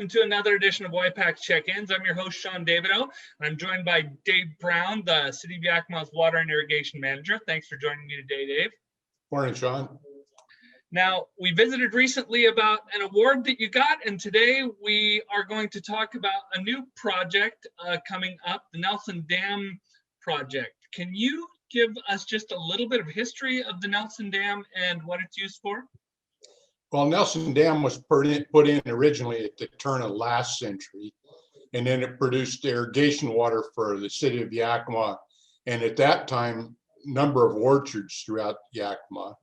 welcome to another edition of Y-PAC Check-Ins. I'm your host, Sean Davido, and I'm joined by Dave Brown, the City of Yakima's Water and Irrigation Manager. Thanks for joining me today, Dave. Morning, Sean. Now, we visited recently about an award that you got, and today we are going to talk about a new project coming up, the Nelson Dam project. Can you give us just a little bit of history of the Nelson Dam and what it's used for? Well, Nelson Dam was put in originally at the turn of last century, and then it produced irrigation water for the city of Yakima, and at that time, a number of orchards throughout Yakima.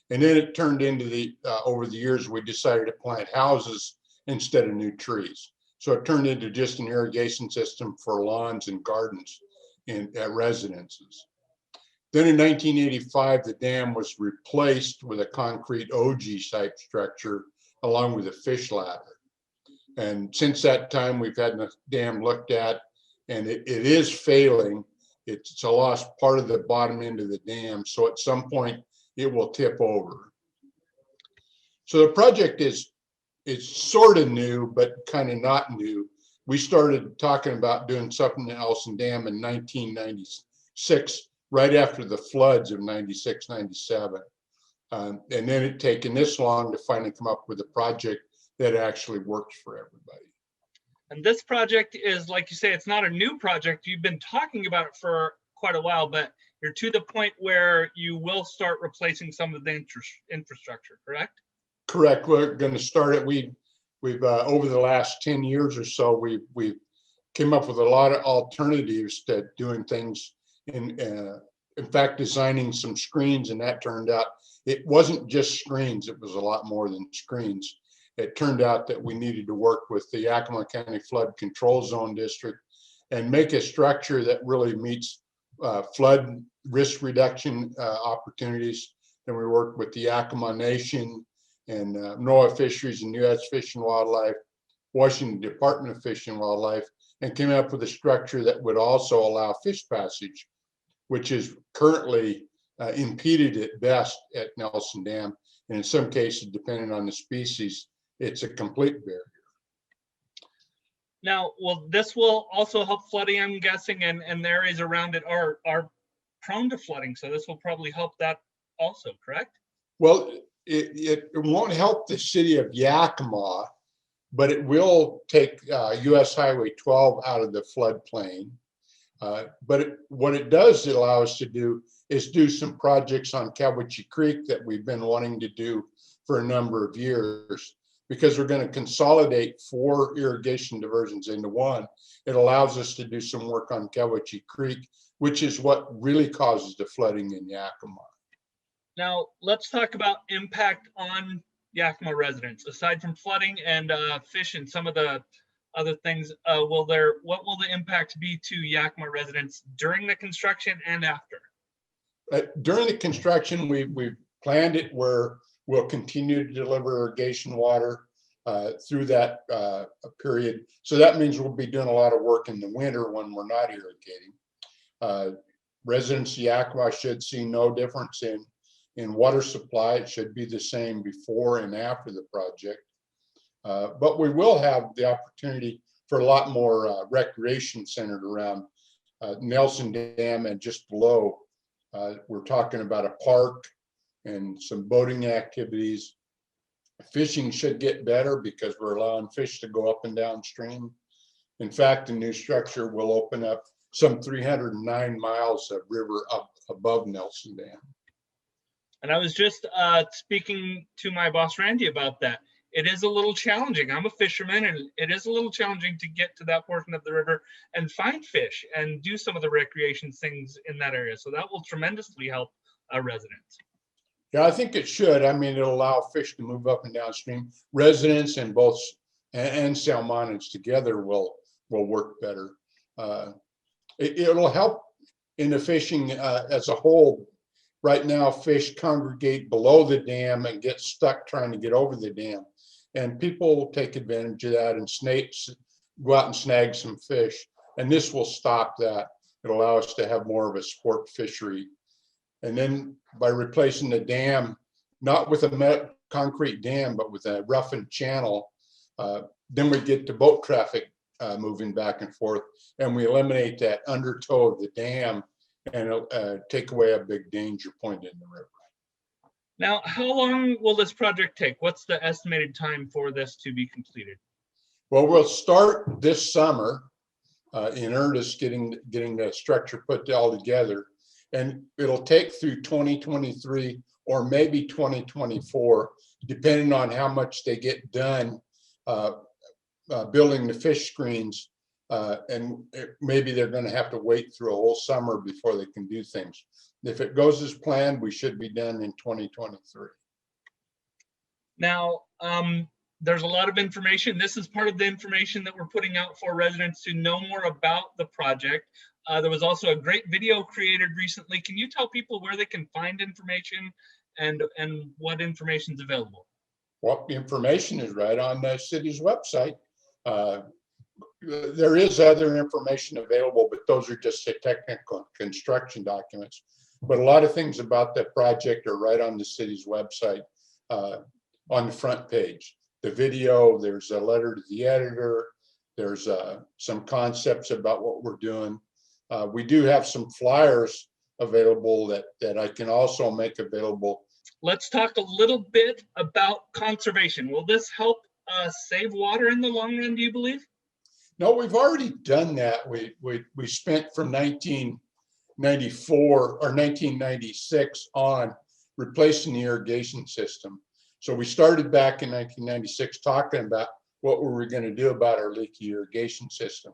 And then it turned into over the years, we decided to plant houses instead of new trees. So it turned into just an irrigation system for lawns and gardens at residences. Then in 1985, the dam was replaced with a concrete OG type structure along with a fish ladder. And since that time, we've had the dam looked at, and it is failing. It's a lost part of the bottom end of the dam. So at some point, it will tip over. So the project is sort of new, but kind of not new. We started talking about doing something at Nelson Dam in 1996, right after the floods of 96, 97. And then it taken this long to finally come up with a project that actually works for everybody. And this project is, like you say, it's not a new project. You've been talking about it for quite a while, but you're to the point where you will start replacing some of the infrastructure, correct? Correct. We're going to start it. We've over the last 10 years or so, we've came up with a lot of alternatives to doing things. In fact, designing some screens, and that turned out it wasn't just screens, it was a lot more than screens. It turned out that we needed to work with the Yakima County Flood Control Zone District and make a structure that really meets flood risk reduction opportunities. Then we worked with the Yakima Nation and NOAA Fisheries and U.S. Fish and Wildlife, Washington Department of Fish and Wildlife, and came up with a structure that would also allow fish passage, which is currently impeded at best at Nelson Dam. And in some cases, depending on the species, it's a complete barrier. Now, well, this will also help flooding, I'm guessing, and the areas around it are prone to flooding. So this will probably help that also, correct? Well, it won't help the city of Yakima, but it will take US Highway 12 out of the floodplain. But what it does allow us to do is do some projects on Cowiche Creek that we've been wanting to do for a number of years, because we're going to consolidate 4 irrigation diversions into one. It allows us to do some work on Cowiche Creek, which is what really causes the flooding in Yakima. Now, let's talk about impact on Yakima residents. Aside from flooding and fish and some of the other things, what will the impact be to Yakima residents during the construction and after? During the construction, we've planned it where we'll continue to deliver irrigation water through that period. So that means we'll be doing a lot of work in the winter when we're not irrigating. Residents of Yakima should see no difference in water supply. It should be the same before and after the project. But we will have the opportunity for a lot more recreation centered around Nelson Dam and just below. We're talking about a park and some boating activities. Fishing should get better because we're allowing fish to go up and downstream. In fact, the new structure will open up some 309 miles of river up above Nelson Dam. And I was just speaking to my boss, Randy, about that. It is a little challenging. I'm a fisherman, and it is a little challenging to get to that portion of the river and find fish and do some of the recreation things in that area. So that will tremendously help residents. Yeah, I think it should. I mean, it'll allow fish to move up and downstream. Residents and both and salmonids together will work better. It'll help in the fishing as a whole. Right now, fish congregate below the dam and get stuck trying to get over the dam. And people take advantage of that and go out and snag some fish. And this will stop that. It'll allow us to have more of a sport fishery. And then by replacing the dam, not with a concrete dam, but with a roughened channel, Then we get the boat traffic moving back and forth, and we eliminate that undertow of the dam and take away a big danger point in the river. Now, how long will this project take? What's the estimated time for this to be completed? Well, we'll start this summer in earnest, getting the structure put all together, and it'll take through 2023 or maybe 2024, depending on how much they get done building the fish screens, and maybe they're going to have to wait through a whole summer before they can do things. If it goes as planned, we should be done in 2023. Now, there's a lot of information. This is part of the information that we're putting out for residents to know more about the project. There was also a great video created recently. Can you tell people where they can find information and what information is available? Well, the information is right on the city's website. There is other information available, but those are just the technical construction documents. But a lot of things about the project are right on the city's website on the front page. The video, there's a letter to the editor, there's some concepts about what we're doing. We do have some flyers available that I can also make available. Let's talk a little bit about conservation. Will this help save water in the long run, do you believe? No, we've already done that. We spent from 1994 or 1996 on replacing the irrigation system. So we started back in 1996 talking about what were we going to do about our leaky irrigation system.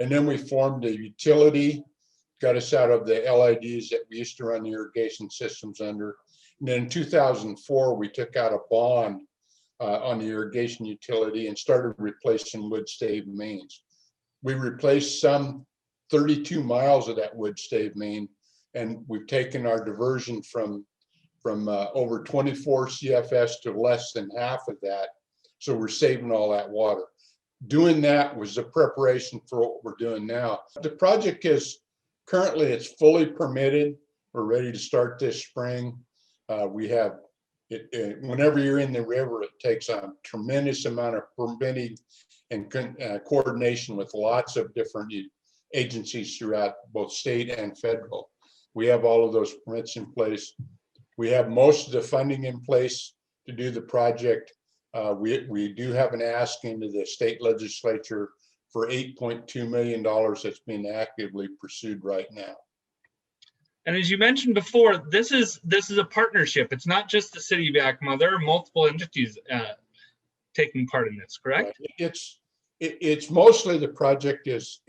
And then we formed a utility, got us out of the LIDs that we used to run the irrigation systems under. And then in 2004, we took out a bond on the irrigation utility and started replacing wood stave mains. We replaced some 32 miles of that wood stave main, and we've taken our diversion from over 24 CFS to less than half of that. So we're saving all that water. Doing that was the preparation for what we're doing now. The project is currently, it's fully permitted. We're ready to start this spring. We have whenever you're in the river, it takes a tremendous amount of permitting and coordination with lots of different agencies throughout both state and federal. We have all of those permits in place. We have most of the funding in place to do the project. We do have an ask into the state legislature for $8.2 million that's being actively pursued right now. And as you mentioned before, this is a partnership. It's not just the city of Yakima. There are multiple entities taking part in this, correct? It's mostly the project is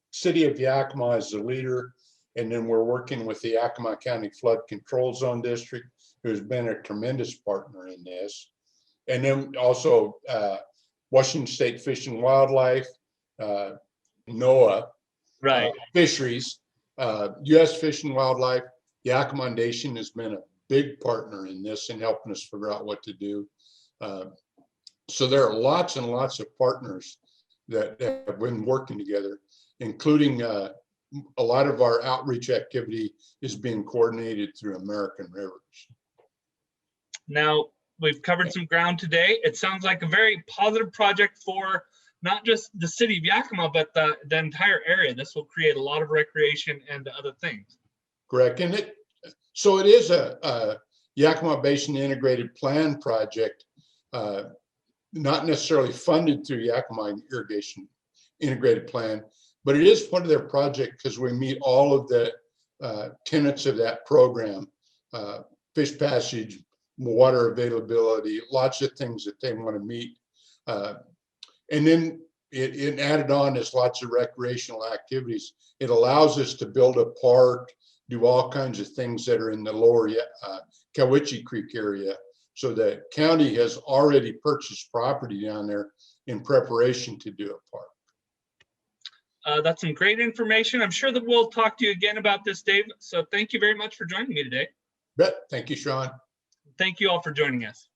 city of Yakima as the leader, and then we're working with the Yakima County Flood Control Zone District, who's been a tremendous partner in this, and then also Washington State Fish and Wildlife, NOAA, right, fisheries. U.S. Fish and Wildlife, Yakima Nation has been a big partner in this and helping us figure out what to do. So there are lots and lots of partners that have been working together, including a lot of our outreach activity is being coordinated through American Rivers. Now, we've covered some ground today. It sounds like a very positive project for not just the city of Yakima, but the entire area. This will create a lot of recreation and other things. Correct. And it is a Yakima Basin Integrated Plan project, not necessarily funded through Yakima Irrigation Integrated Plan, but it is part of their project because we meet all of the tenets of that program, fish passage, water availability, lots of things that they want to meet. And then it added on as lots of recreational activities. It allows us to build a park, do all kinds of things that are in the lower Cowiche Creek area. So the county has already purchased property down there in preparation to do a park. That's some great information. I'm sure that we'll talk to you again about this, Dave. So thank you very much for joining me today. Bet. Thank you, Sean. Thank you all for joining us.